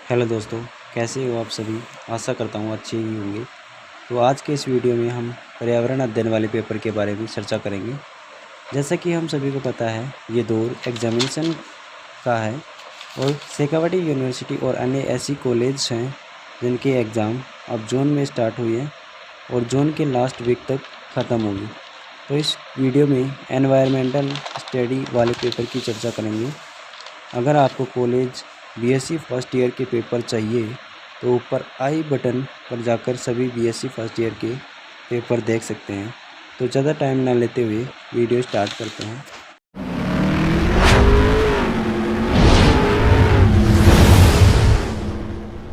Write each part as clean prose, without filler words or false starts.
Hello दोस्तों, कैसे हो आप सभी। आशा करता हूँ अच्छे ही होंगे। तो आज के इस वीडियो में हम पर्यावरण अध्ययन वाले पेपर के बारे में चर्चा करेंगे। जैसा कि हम सभी को पता है, ये दौर एग्जामिनेशन का है और शेखावाटी यूनिवर्सिटी और अन्य ऐसी कॉलेज हैं जिनके एग्ज़ाम अब जून में स्टार्ट हुई है और जून के लास्ट वीक तक ख़त्म होगी। तो इस वीडियो में एनवायरमेंटल स्टडी वाले पेपर की चर्चा करेंगे। अगर आपको कॉलेज बीएससी फर्स्ट ईयर के पेपर चाहिए तो ऊपर आई बटन पर जाकर सभी बीएससी फर्स्ट ईयर के पेपर देख सकते हैं। तो ज़्यादा टाइम ना लेते हुए वीडियो स्टार्ट करते हैं।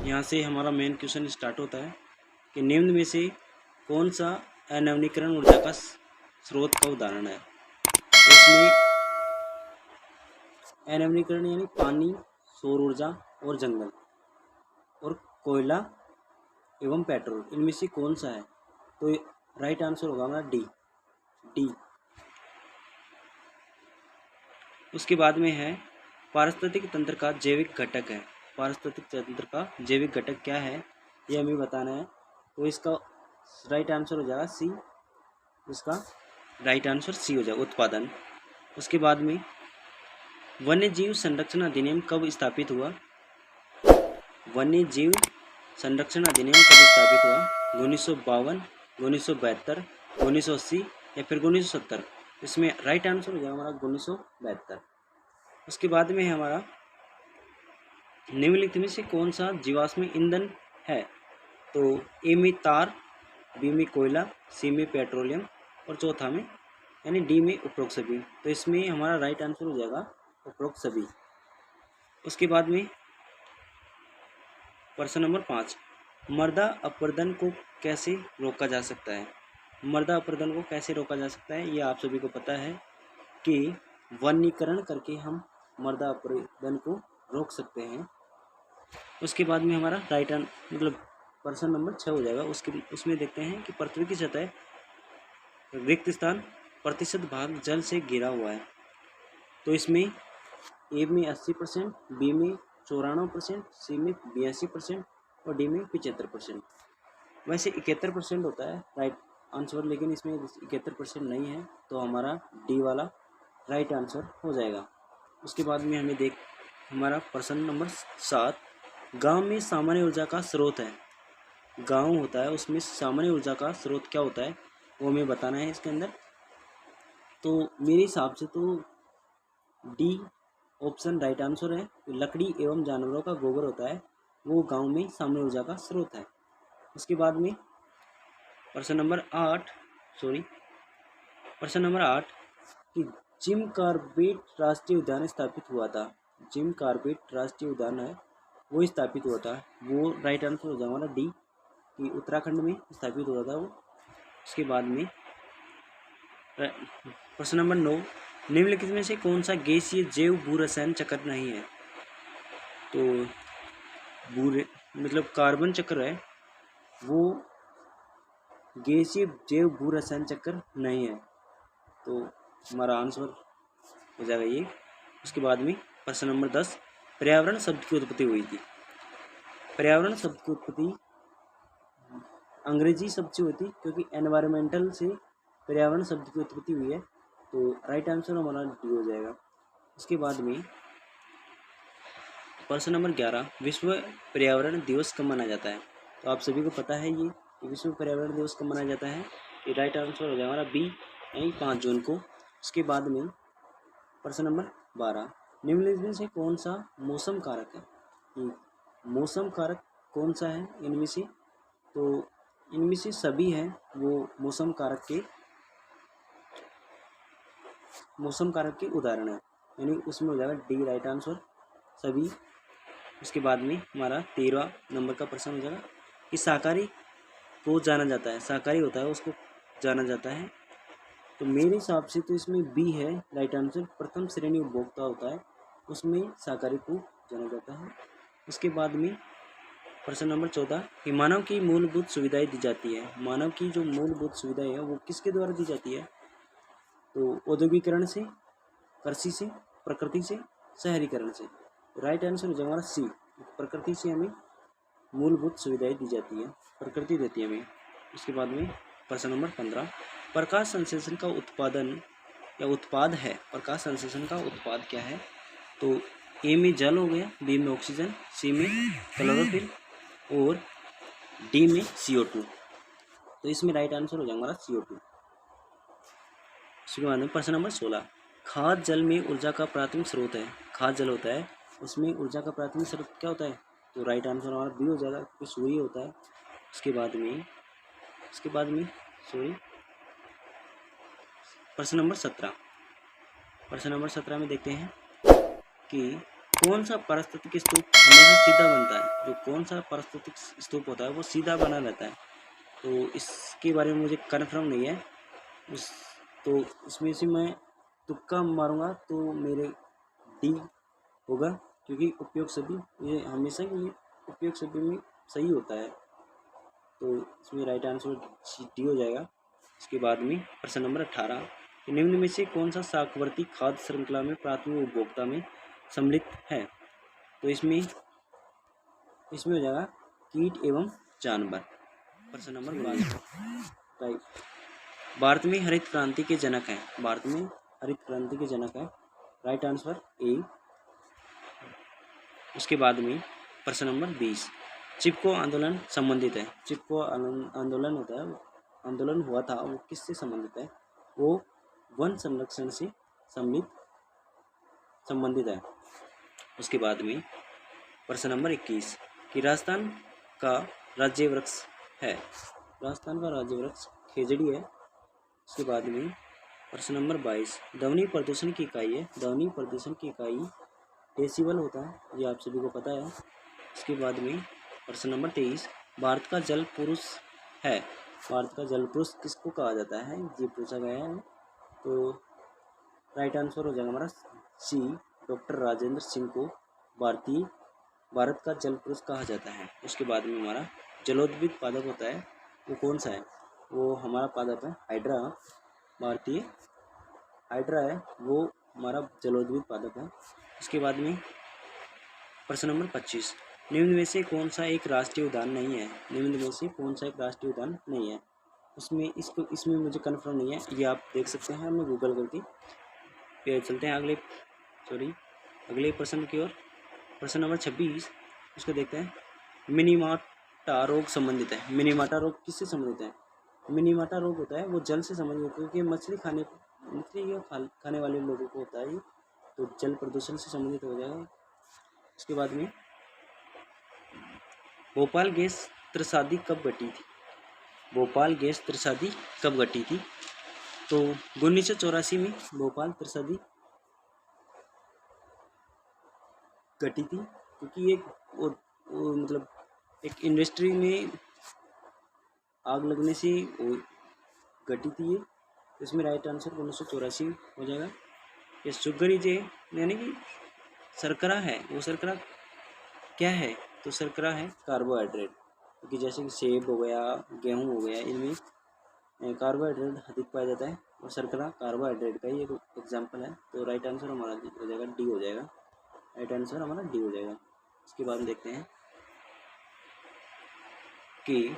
यहाँ से हमारा मेन क्वेश्चन स्टार्ट होता है कि निम्न में से कौन सा अनवनीकरण ऊर्जा का स्रोत का उदाहरण है। तो इसमें अनवनीकरण यानी पानी, सौर ऊर्जा और जंगल और कोयला एवं पेट्रोल, इनमें से कौन सा है। तो राइट आंसर होगा हमारा डी। उसके बाद में है पारिस्थितिक तंत्र का जैविक घटक है। पारिस्थितिक तंत्र का जैविक घटक क्या है ये हमें बताना है। तो इसका राइट आंसर हो जाएगा सी। इसका राइट आंसर सी हो जाएगा, उत्पादन। उसके बाद में वन्य जीव संरक्षण अधिनियम कब स्थापित हुआ। वन्य जीव संरक्षण अधिनियम कब स्थापित हुआ। 1952, 1972, 1980 या फिर 1970। इसमें राइट आंसर हो जाएगा हमारा 1972। उसके बाद में है हमारा निम्नलिखित में से कौन सा जीवाश्म ईंधन है। तो ए में तार, बी में कोयला, सी में पेट्रोलियम और चौथा में यानी डी में उपरोक्त सभी। तो इसमें हमारा राइट आंसर हो जाएगा उपरोक्त सभी। उसके बाद में प्रश्न नंबर 5, मृदा अपरदन को कैसे रोका जा सकता है। मृदा अपरदन को कैसे रोका जा सकता है ये आप सभी को पता है कि वनीकरण करके हम मृदा अपरदन को रोक सकते हैं। उसके बाद में हमारा राइट मतलब प्रश्न नंबर 6 हो जाएगा। उसमें देखते हैं कि पृथ्वी की सतह रिक्त स्थान प्रतिशत भाग जल से घिरा हुआ है। तो इसमें ए में 80%, बी में 94%, सी में 82% और डी में 75%। वैसे 71% होता है राइट आंसर, लेकिन इसमें 71% नहीं है, तो हमारा डी वाला राइट आंसर हो जाएगा। उसके बाद में हमें हमारा प्रश्न नंबर 7, गांव में सामान्य ऊर्जा का स्रोत है। गांव होता है उसमें सामान्य ऊर्जा का स्रोत क्या होता है वो हमें बताना है इसके अंदर। तो मेरे हिसाब से तो डी ऑप्शन राइट आंसर है। लकड़ी एवं जानवरों का गोबर होता है वो गांव में सामान्य ऊर्जा का स्रोत है। उसके बाद में प्रश्न नंबर 8 कि जिम कॉर्बेट राष्ट्रीय उद्यान स्थापित हुआ था। जिम कॉर्बेट राष्ट्रीय उद्यान है वो स्थापित हुआ था, वो राइट आंसर हो जाएगा हमारा डी कि उत्तराखंड में स्थापित हुआ था वो। उसके बाद में प्रश्न नंबर 9, निम्नलिखित में से कौन सा गैसीय जैव भूरसायन चक्र नहीं है। तो भूरे मतलब कार्बन चक्र है वो गैसीय जैव भूरसायन चक्र नहीं है, तो हमारा आंसर हो जाएगा ये। उसके बाद में प्रश्न नंबर 10, पर्यावरण शब्द की उत्पत्ति हुई थी। पर्यावरण शब्द की उत्पत्ति अंग्रेजी शब्द से हुई थी क्योंकि एनवायरमेंटल से पर्यावरण शब्द की उत्पत्ति हुई है, तो राइट आंसर हमारा डी हो जाएगा। उसके बाद में प्रश्न नंबर 11, विश्व पर्यावरण दिवस कब मनाया जाता है। तो आप सभी को पता है ये कि विश्व पर्यावरण दिवस कब मनाया जाता है। ये राइट आंसर हो जाएगा हमारा बी यानी 5 जून को। उसके बाद में प्रश्न नंबर 12, निम्नलिखित से कौन सा मौसम कारक है। मौसम कारक कौन सा है इनमें से। तो इनमें से सभी हैं वो मौसम कारक के उदाहरण है, यानी उसमें हो जाएगा डी राइट आंसर सभी। उसके बाद में हमारा 13 नंबर का प्रश्न हो जाएगा कि शाकाहारी को जाना जाता है, शाकाहारी होता है उसको जाना जाता है। तो मेरे हिसाब से तो इसमें बी है राइट आंसर, प्रथम श्रेणी उपभोक्ता होता है उसमें शाकाहारी को जाना जाता है। उसके बाद में प्रश्न नंबर 14, कि मानव की मूलभूत सुविधाएं दी जाती है। मानव की जो मूलभूत सुविधाएं है वो किसके द्वारा दी जाती है। तो औद्योगिकरण से, कृषि से, प्रकृति से, शहरीकरण से। राइट आंसर हो जाएगा हमारा सी, प्रकृति से हमें मूलभूत सुविधाएं दी जाती है, प्रकृति देती है हमें। उसके बाद में प्रश्न नंबर 15, प्रकाश संश्लेषण का उत्पादन या उत्पाद है, प्रकाश संश्लेषण का उत्पाद क्या है? तो ए में जल हो गया, बी में ऑक्सीजन, सी में क्लोरोफिल और डी में CO2। तो इसमें राइट आंसर हो जाएगा हमारा CO2। उसके बाद में प्रश्न नंबर 16, खाद जल में ऊर्जा का प्राथमिक स्रोत है। खाद जल होता है, उसमें ऊर्जा का प्राथमिक स्रोत क्या होता है? तो राइट आंसर हमारा बी हो जाएगा, क्योंकि सूर्य होता है। उसके बाद में सॉरी प्रश्न नंबर 17, प्रश्न नंबर 17 में देखते हैं कि कौन सा पारिस्थितिक स्तूप हमेशा सीधा बनता है? जो कौन सा पारिस्थितिक स्तूप होता है वो सीधा बना रहता है। तो इसके बारे में मुझे कन्फर्म नहीं है, तो इसमें से मैं तुक्का मारूंगा, तो मेरे डी होगा, क्योंकि उपयोग सभी ये हमेशा ये उपयोग सभी में सही होता है। तो इसमें राइट आंसर डी हो जाएगा। इसके बाद में प्रश्न नंबर 18, निम्न में से कौन सा शाकवर्ती खाद्य श्रृंखला में प्राथमिक उपभोक्ता में सम्मिलित है? तो इसमें हो जाएगा कीट एवं जानवर। प्रश्न नंबर 12, राइट, भारत में हरित क्रांति के जनक हैं। भारत में हरित क्रांति के जनक है, राइट आंसर ए। उसके बाद में प्रश्न नंबर 20, चिपको आंदोलन संबंधित है। चिपको आंदोलन होता है, आंदोलन हुआ था, वो किससे संबंधित है? वो वन संरक्षण से संबंधित है। उसके बाद में प्रश्न नंबर 21, कि राजस्थान का राज्य वृक्ष है। राजस्थान का राज्य वृक्ष खेजड़ी है। उसके बाद में प्रश्न नंबर 22, ध्वनि प्रदूषण की इकाई है। ध्वनि प्रदूषण की इकाई डेसिबल होता है, ये आप सभी को पता है। उसके बाद में प्रश्न नंबर 23, भारत का जल पुरुष है। भारत का जल पुरुष किसको कहा जाता है? ये पूछा गया है। तो राइट आंसर हो जाएगा हमारा सी, डॉक्टर राजेंद्र सिंह को भारत का जल पुरुष कहा जाता है। उसके बाद में हमारा जलोद्भिद पादप होता है, वो कौन सा है? वो हमारा पादप है हाइड्रा, भारतीय हाइड्रा है, वो हमारा जलोद्भिद पादप है। उसके बाद में प्रश्न नंबर 25, निम्न में से कौन सा एक राष्ट्रीय उद्यान नहीं है? निम्न में से कौन सा एक राष्ट्रीय उद्यान नहीं है? इसमें मुझे कन्फर्म नहीं है, ये आप देख सकते हैं, हमें गूगल करके। चलते हैं अगले प्रश्न की ओर। प्रश्न नंबर 26, उसको देखते हैं। मिनीमाटा रोग संबंधित है। मिनीमाटा रोग किससे संबंधित है? मिनीमाटा रोग होता है वो जल से संबंधित होता है, क्योंकि मछली खाने वाले लोगों को होता है, तो जल प्रदूषण से संबंधित हो जाएगा। उसके बाद में भोपाल गैस त्रसादी कब घटी थी? भोपाल गैस त्रसादी कब घटी थी? तो 1984 में भोपाल त्रसादी घटी थी, क्योंकि वो मतलब एक इंडस्ट्री में आग लगने से घटी थी ये। इसमें राइट आंसर 1984 हो जाएगा। ये शुगर यानी कि शर्करा है, वो शर्करा क्या है? तो शर्करा है कार्बोहाइड्रेट, क्योंकि जैसे कि सेब हो गया, गेहूँ हो गया, इनमें कार्बोहाइड्रेट अधिक पाया जाता है, और शर्करा कार्बोहाइड्रेट का ही एक एग्जाम्पल है। तो राइट आंसर हमारा हो जाएगा डी हो जाएगा। राइट आंसर हमारा डी हो जाएगा। इसके बाद देखते हैं कि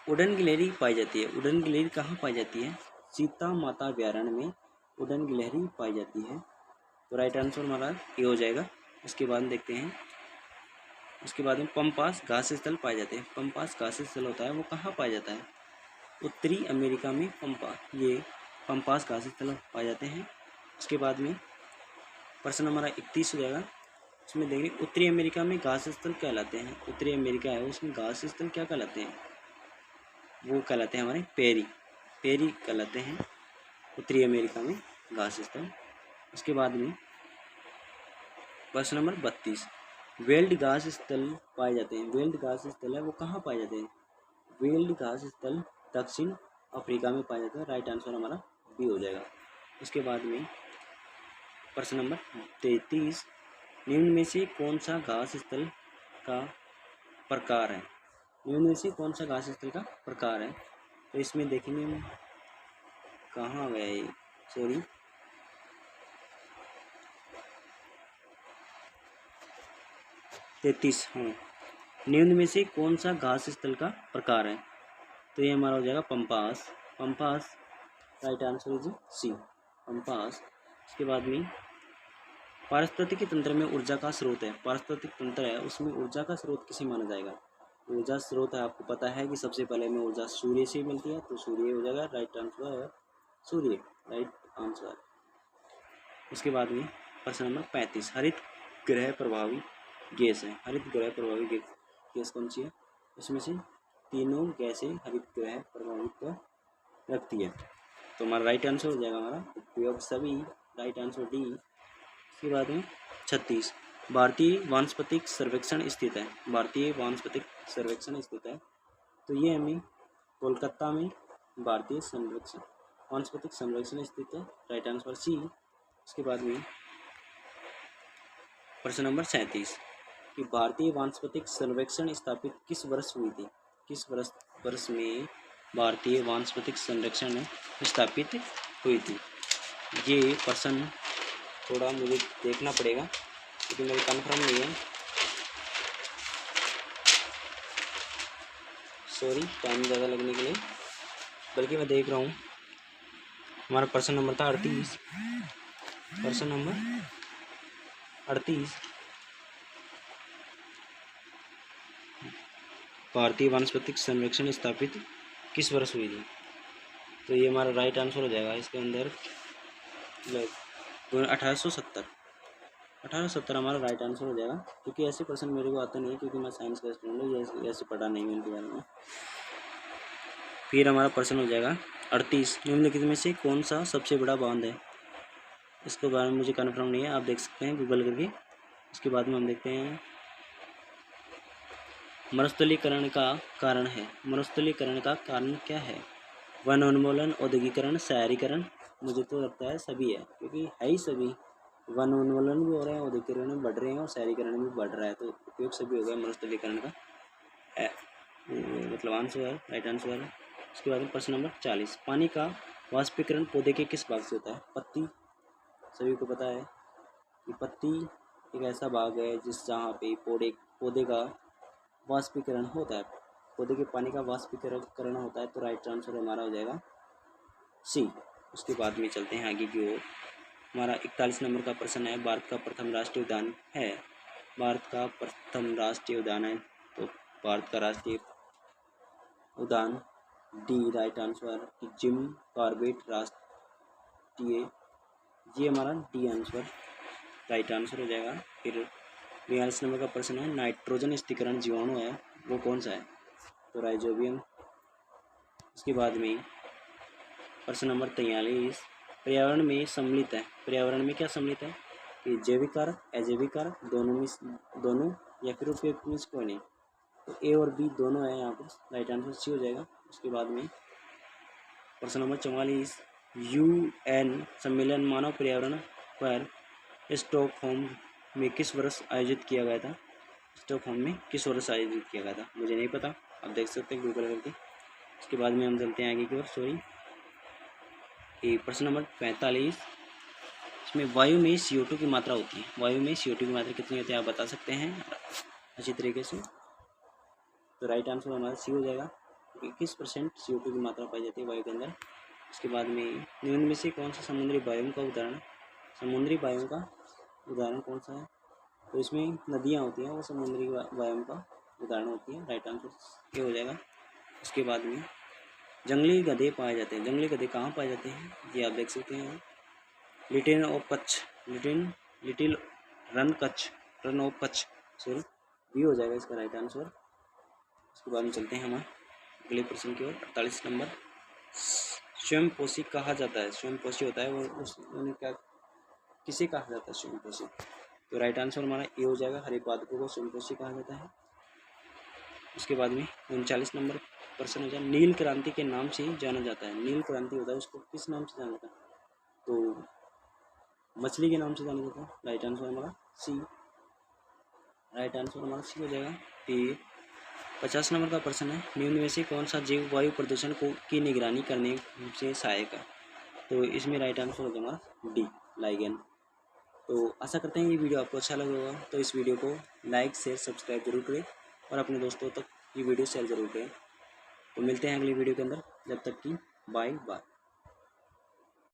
उड़न गिलहरी पाई जाती है। उड़न गिलहरी कहाँ पाई जाती है? सीता माता अभयारण्य में उड़न गिलहरी पाई जाती है। तो राइट आंसर हमारा ये हो जाएगा। उसके बाद देखते हैं, उसके बाद में पंपास घास स्थल पाए जाते हैं। पंपास घास स्थल होता है, वो कहाँ पाया जाता है? उत्तरी अमेरिका में पंपास घास स्थल पाए जाते हैं। उसके बाद में प्रश्न हमारा 31 हो जाएगा। उसमें देखेंगे उत्तरी अमेरिका में घास स्थल कहलाते हैं। उत्तरी अमेरिका है, उसमें घास स्थल क्या कहलाते हैं? वो कहलाते हैं हमारे पेरी कहलाते हैं उत्तरी अमेरिका में घास स्थल। उसके बाद में प्रश्न नंबर 32, वेल्ड घास स्थल पाए जाते हैं। वेल्ड घास स्थल है, वो कहाँ पाए जाते हैं? वेल्ड घास स्थल दक्षिण अफ्रीका में पाए जाते हैं। राइट आंसर हमारा बी हो जाएगा। उसके बाद में प्रश्न नंबर 33, निम्न में से कौन सा घास स्थल का प्रकार है? निम्न में से कौन सा घास स्थल का प्रकार है? तो इसमें देखेंगे हम कहाँ गए, सॉरी, 33। हाँ, निम्न में से कौन सा घास स्थल का प्रकार है? तो ये हमारा हो जाएगा Pampas. Pampas right answer is C, Pampas. इसके बाद में पारिस्थितिकी तंत्र में ऊर्जा का स्रोत है, पारिस्थितिक तंत्र है उसमें ऊर्जा का स्रोत किसे माना जाएगा? ऊर्जा स्रोत है, आपको पता है कि सबसे पहले में ऊर्जा सूर्य से मिलती है, तो सूर्य हो जाएगा राइट आंसर है सूर्य, राइट आंसर। उसके बाद में प्रश्न नंबर 35, हरित ग्रह प्रभावी गैस है, हरित ग्रह प्रभावी गैस कौन सी है? इसमें से तीनों गैसें हरित ग्रह प्रभावित रखती है, तो हमारा राइट आंसर हो जाएगा हमारा उपयोग सभी, राइट आंसर डी। इसके बाद में 36, भारतीय वानस्पतिक सर्वेक्षण स्थित है, भारतीय वानस्पतिक सर्वेक्षण स्थित है, तो ये हमें कोलकाता में भारतीय संरक्षण वानस्पतिक संरक्षण स्थित है, राइट आंसर सी। उसके बाद में प्रश्न नंबर 37 कि भारतीय वानस्पतिक सर्वेक्षण स्थापित किस वर्ष हुई थी? किस वर्ष में भारतीय वानस्पतिक संरक्षण स्थापित हुई थी? ये प्रश्न थोड़ा मुझे देखना पड़ेगा क्योंकि मेरे कन्फर्म नहीं है, सॉरी टाइम ज़्यादा लगने के लिए, बल्कि मैं देख रहा हूँ। हमारा प्रश्न नंबर था 38, प्रश्न नंबर 38, भारतीय वानस्पतिक संरक्षण स्थापित किस वर्ष हुई थी? तो ये हमारा राइट आंसर हो जाएगा इसके अंदर 1870 हमारा राइट आंसर हो जाएगा, क्योंकि ऐसे प्रश्न मेरे को आते नहीं है क्योंकि मैं साइंस का स्टूडेंट हूँ, ऐसे पढ़ा नहीं है इनके बारे में। फिर हमारा प्रश्न हो जाएगा 38, निम्नलिखित में से कौन सा सबसे बड़ा बांध है? इसके बारे में मुझे कन्फर्म नहीं है, आप देख सकते हैं गूगल करके। इसके बाद में हम देखते हैं मरुस्थलीकरण का कारण है, मरुस्थलीकरण का कारण क्या है? वन उन्मूलन, औद्योगिकरण, शहरीकरण, मुझे तो लगता है सभी है, क्योंकि है ही सभी, वन उन्मूलन भी हो रहे हैं, औद्योगिकरण भी बढ़ रहे हैं और शहरीकरण भी बढ़ रहा है, तो उपयोग सभी हो गया मरुस्थलीकरण का मतलब आंसर है, राइट आंसर है। उसके बाद में प्रश्न नंबर 40, पानी का वाष्पीकरण पौधे के किस भाग से होता है? पत्ती, सभी को पता है कि पत्ती एक ऐसा भाग है जहाँ पे पौधे का वाष्पीकरण होता है, पौधे के पानी का वाष्पीकरण होता है, तो राइट आंसर हमारा हो जाएगा सी। उसके बाद में चलते हैं आगे की ओर। हमारा 41 नंबर का प्रश्न है, भारत का प्रथम राष्ट्रीय उद्यान है, भारत का प्रथम राष्ट्रीय उद्यान है, तो भारत का राष्ट्रीय उद्यान D, right answer Jim Corbett राष्ट्रीय, ये हमारा डी आंसर राइट आंसर हो जाएगा। फिर 42 नंबर का प्रश्न है, नाइट्रोजन स्थिरीकरण जीवाणु है वो कौन सा है? तो राइजोबियम। उसके बाद में प्रश्न नंबर 43, पर्यावरण में सम्मिलित है, पर्यावरण में क्या सम्मिलित है? कि जैविक कारक, अजैविक कारक, दोनों या फिर उपयुक्त में से कोई नहीं, तो ए और बी दोनों है यहाँ पर, राइट आंसर सी हो जाएगा। उसके बाद में प्रश्न नंबर 44, UN सम्मेलन मानव पर्यावरण पर स्टॉकहोम में किस वर्ष आयोजित किया गया था? स्टॉकहोम में किस वर्ष आयोजित किया गया था? मुझे नहीं पता, आप देख सकते हैं गूगल करके। उसके बाद में हम चलते हैं आगे की ओर। सॉरी, प्रश्न नंबर 45, इसमें वायु में CO2 की मात्रा होती है, वायु में CO2 की मात्रा कितनी होती है आप बता सकते हैं अच्छी तरीके से? तो राइट आंसर हमारा सी हो जाएगा, 21% CO2 की मात्रा पाई जाती है वायु के अंदर। उसके बाद में निम्न में से कौन सा समुद्री वायु का उदाहरण, समुद्री वायु का उदाहरण कौन सा है? तो इसमें नदियाँ होती हैं, वो समुद्री वायु का उदाहरण होती है, राइट आंसर ये हो जाएगा। उसके बाद में जंगली गधे पाए जाते हैं, जंगली गधे कहाँ पाए जाते हैं ये आप देख सकते हैं, Little of Kutch, Little Rann of Kutch, sorry B हो जाएगा इसका राइट आंसर। उसके बाद में चलते हैं हम अगले प्रश्न की ओर। 48 नंबर, स्वयंपोषी कहा जाता है, स्वयंपोषी होता है वो उन्हें क्या किसे कहा जाता है स्वयंपोषी? तो राइट आंसर हमारा ए हो जाएगा, हर एक पादपों को स्वयंपोषी कहा जाता है। उसके बाद में 39 नंबर प्रश्न हो जाए, नील क्रांति के नाम से जाना जाता है, नील क्रांति होता है उसको किस नाम से जाना जाता है? तो मछली के नाम से जाना जाता है, राइट आंसर हमारा सी, राइट आंसर हमारा सी हो जाएगा। फिर 50 नंबर का प्रश्न है, निम्न में से कौन सा जीव वायु प्रदूषण की निगरानी करने से सहायक है? तो इसमें राइट आंसर हो जाएगा डी, लाइगेन। तो आशा करते हैं ये वीडियो आपको अच्छा लगा होगा। तो इस वीडियो को लाइक शेयर सब्सक्राइब जरूर करें और अपने दोस्तों तक ये वीडियो शेयर जरूर करें। तो मिलते हैं अगली वीडियो के अंदर, जब तक कि बाय बाय।